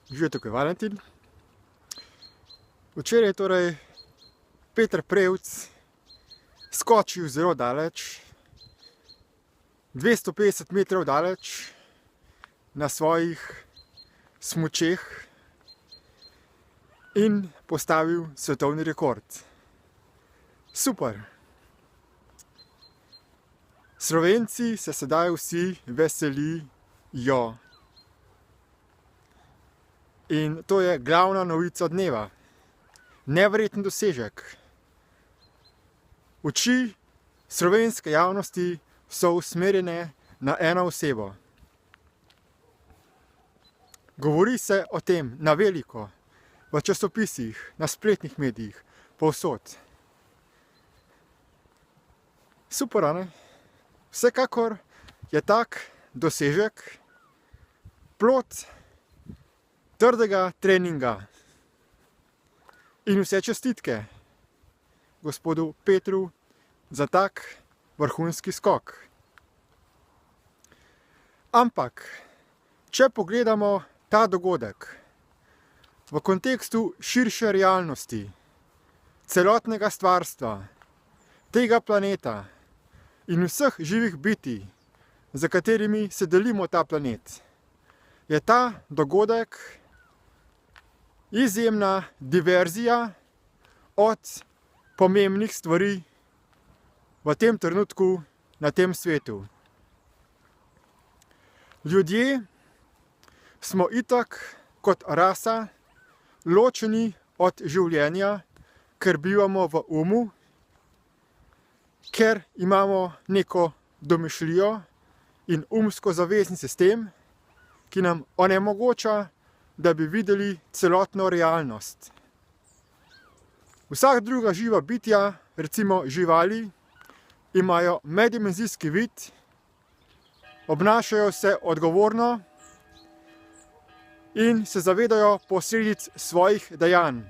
Živijo tukaj Valentin. Včeraj je torej Peter Prevc skočil zelo daleč, 250 metrov daleč na svojih smučeh in postavil svetovni rekord. Super! Slovenci se sedaj vsi veselijo. In to je glavna novica dneva. Neverjeten dosežek. Oči slovenske javnosti so usmerjene na eno osebo. Govori se o tem na veliko, v časopisih, na spletnih medijih, povsod. Super, a ne? Vsekakor je tak dosežek plod trdega treninga. In vse čestitke gospodu Petru za tak vrhunski skok. Ampak, če pogledamo ta dogodek v kontekstu širše realnosti, celotnega stvarstva, tega planeta in vseh živih bitij, za katerimi se delimo ta planet, je ta dogodek izjemna diverzija od pomembnih stvari v tem trenutku na tem svetu. Ljudje smo itak kot rasa ločeni od življenja, ker bivamo v umu, ker imamo neko domišljijo in umsko zavezni sistem, ki nam onemogoča, da bi videli celotno realnost. Vsak druga živa bitja, recimo živali, imajo meddimenzijski vid, obnašajo se odgovorno in se zavedajo posledic svojih dejanj.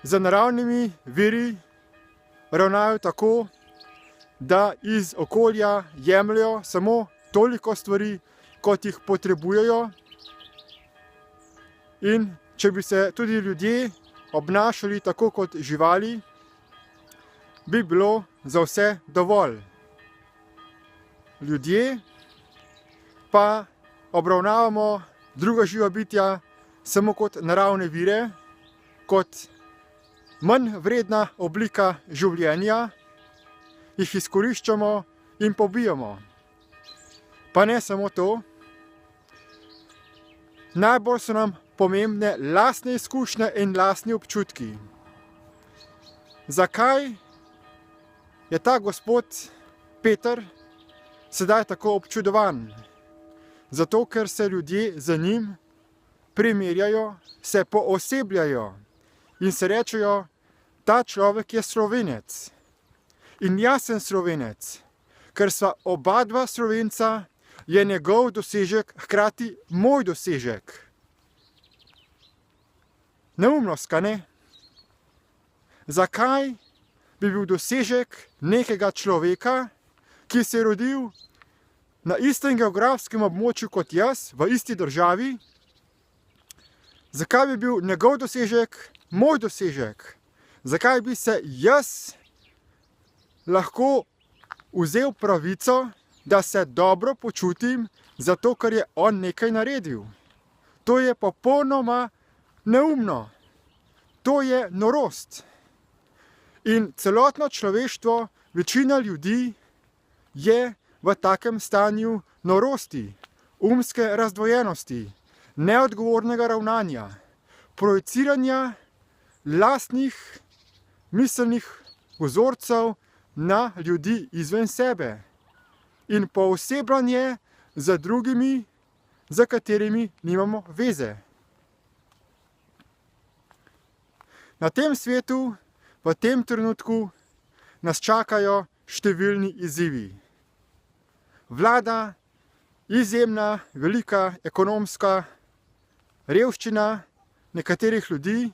Z naravnimi viri ravnajo tako, da iz okolja jemljejo samo toliko stvari, kot jih potrebujejo. In če bi se tudi ljudje obnašali tako kot živali, bi bilo za vse dovolj. Ljudje pa obravnavamo druga živa bitja samo kot naravne vire, kot manj vredna oblika življenja, jih izkoriščamo in pobijamo. Pa ne samo to, najbolj so nam pomembne lastne izkušnje in lastni občutki. Zakaj je ta gospod Peter sedaj tako občudovan? Zato, ker se ljudje z njim primerjajo, se poosebljajo in se rečejo, ta človek je Slovenec. In jaz sem Slovenec, ker sva oba dva Slovenca, je njegov dosežek hkrati moj dosežek. Neumnost, kaj ne? Zakaj bi bil dosežek nekega človeka, ki se je rodil na istem geografskem območju kot jaz, v isti državi, zakaj bi bil njegov dosežek moj dosežek? Zakaj bi se jaz lahko vzel pravico, da se dobro počutim, zato ker je on nekaj naredil? To je popolnoma neumno. To je norost. In celotno človeštvo, večina ljudi, je v takem stanju norosti, umske razdvojenosti, neodgovornega ravnanja, projiciranja lastnih miselnih vzorcev na ljudi izven sebe in poosebljanje z drugimi, za katerimi nimamo veze. Na tem svetu, v tem trenutku, nas čakajo številni izzivi. Vlada izjemna, velika ekonomska revščina nekaterih ljudi,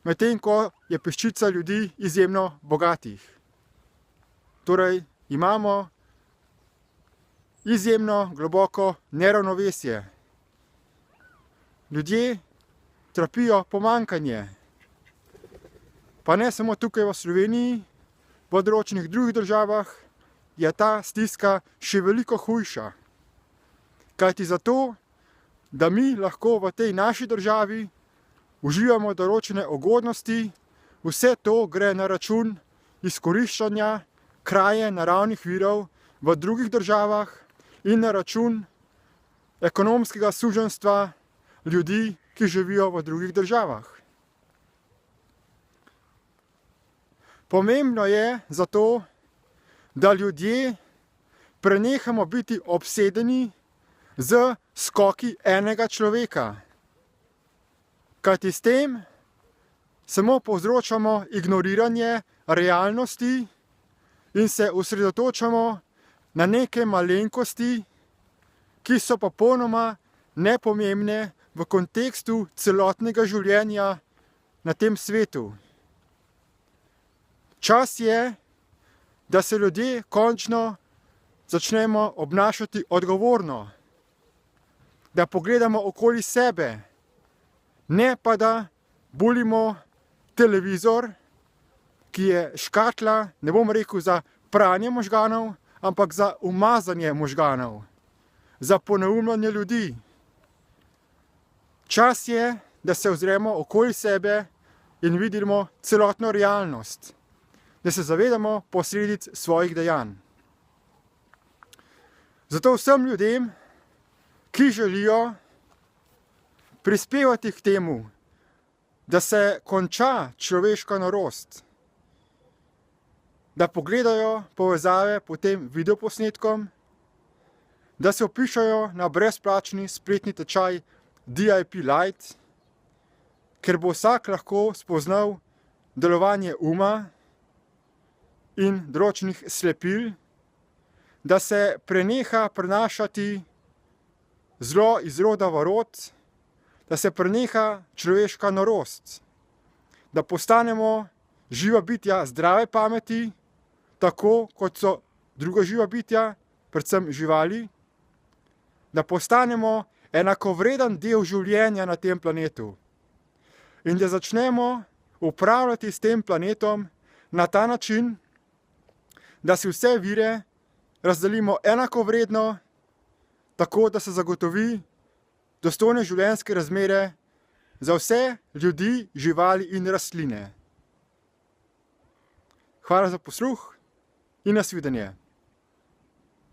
medtem ko je peščica ljudi izjemno bogatih. Torej, imamo izjemno globoko neravnovesje. ljudje trpijo pomanjkanje. Pa ne samo tukaj v Sloveniji, v določenih drugih državah je ta stiska še veliko hujša. Kajti zato, da mi lahko v tej naši državi uživamo določene ugodnosti, vse to gre na račun izkoriščanja kraje naravnih virov v drugih državah in na račun ekonomskega suženjstva ljudi, ki živijo v drugih državah. Pomembno je zato, da ljudje prenehamo biti obsedeni z skoki enega človeka. Kajti s tem samo povzročamo ignoriranje realnosti in se osredotočamo na neke malenkosti, ki so popolnoma nepomembne v kontekstu celotnega življenja na tem svetu. Čas je, da se ljudje končno začnemo obnašati odgovorno, da pogledamo okoli sebe, ne pa da bulimo televizor, ki je škatla, ne bom rekel za pranje možganov, ampak za umazanje možganov, za poneumljanje ljudi. Čas je, da se ozremo okoli sebe in vidimo celotno realnost, da se zavedamo posledic svojih dejanj. Zato vsem ljudem, ki želijo prispevati k temu, da se konča človeška norost, da pogledajo povezave pod tem videoposnetkom, da se vpišajo na brezplačni spletni tečaj DIP Light, ker bo vsak lahko spoznal delovanje uma in določenih slepil, da se preneha prenašati zlo iz roda v rod, da se preneha človeška norost, da postanemo živa bitja zdrave pameti, tako kot so druga živa bitja, predvsem živali, da postanemo enakovreden del življenja na tem planetu in da začnemo upravljati s tem planetom na ta način, da si vse vire razdelimo enakovredno, tako da se zagotovi dostojne življenjske razmere za vse ljudi, živali in rastline. Hvala za posluh in nasvidenje.